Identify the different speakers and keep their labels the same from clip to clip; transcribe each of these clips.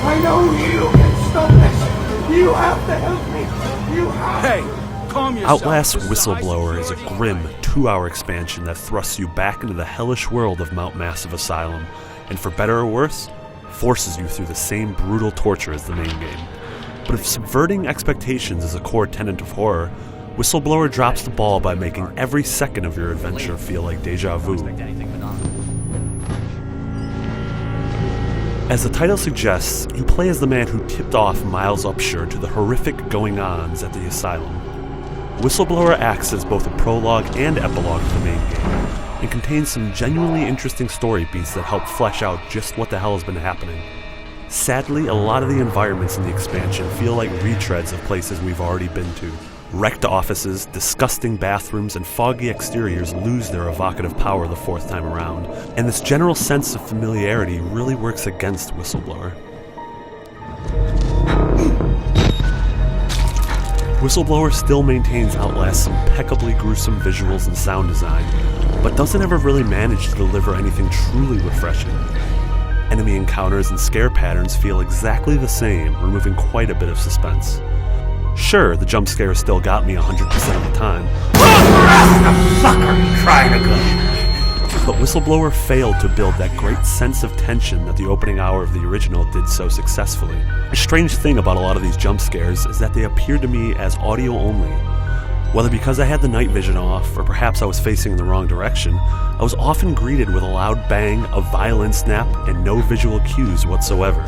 Speaker 1: I know you can stop this. You have to help me. You have
Speaker 2: Hey, calm yourself.
Speaker 3: Outlast Whistleblower is a grim 2-hour expansion that thrusts you back into the hellish world of Mount Massive Asylum, and for better or worse, forces you through the same brutal torture as the main game. But if subverting expectations is a core tenet of horror, Whistleblower drops the ball by making every second of your adventure feel like deja vu. As the title suggests, you play as the man who tipped off Miles Upshur to the horrific going-ons at the asylum. Whistleblower acts as both a prologue and epilogue to the main game, and contains some genuinely interesting story beats that help flesh out just what the hell has been happening. Sadly, a lot of the environments in the expansion feel like retreads of places we've already been to. Wrecked offices, disgusting bathrooms, and foggy exteriors lose their evocative power the fourth time around, and this general sense of familiarity really works against Whistleblower. Whistleblower still maintains Outlast's impeccably gruesome visuals and sound design, but doesn't ever really manage to deliver anything truly refreshing. Enemy encounters and scare patterns feel exactly the same, removing quite a bit of suspense. Sure, the jump scares still got me 100% of the time, but Whistleblower failed to build that great sense of tension that the opening hour of the original did so successfully. A strange thing about a lot of these jump scares is that they appeared to me as audio only. Whether because I had the night vision off, or perhaps I was facing in the wrong direction, I was often greeted with a loud bang, a violin snap, and no visual cues whatsoever.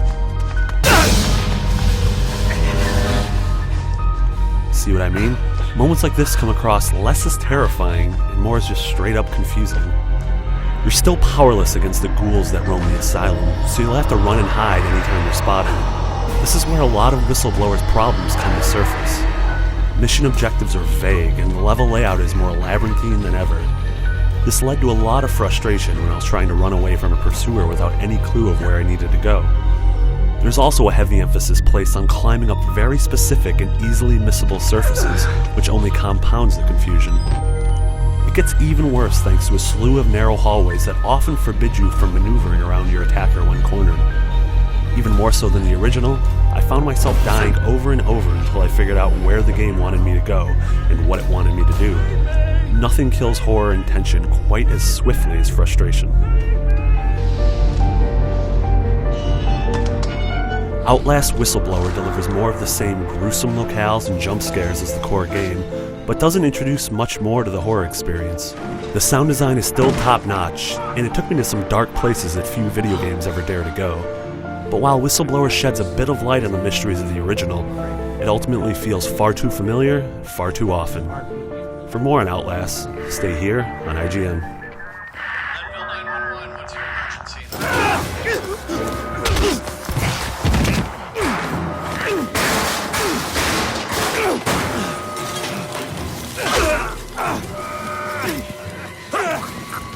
Speaker 3: See what I mean? Moments like this come across less as terrifying and more as just straight up confusing. You're still powerless against the ghouls that roam the asylum, so you'll have to run and hide anytime you're spotted. This is where a lot of Whistleblower's problems come to surface. Mission objectives are vague, and the level layout is more labyrinthine than ever. This led to a lot of frustration when I was trying to run away from a pursuer without any clue of where I needed to go. There's also a heavy emphasis placed on climbing up very specific and easily missable surfaces, which only compounds the confusion. It gets even worse thanks to a slew of narrow hallways that often forbid you from maneuvering around your attacker when cornered. Even more so than the original, I found myself dying over and over until I figured out where the game wanted me to go and what it wanted me to do. Nothing kills horror and tension quite as swiftly as frustration. Outlast Whistleblower delivers more of the same gruesome locales and jump scares as the core game, but doesn't introduce much more to the horror experience. The sound design is still top-notch, and it took me to some dark places that few video games ever dare to go. But while Whistleblower sheds a bit of light on the mysteries of the original, it ultimately feels far too familiar, far too often. For more on Outlast, stay here on IGN.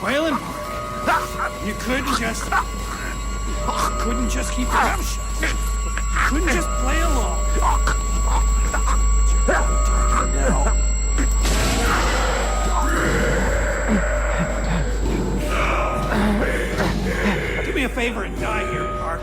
Speaker 2: Waylon, you couldn't just keep your mouth shut. You couldn't just play along. Do me a favor and die here, Park.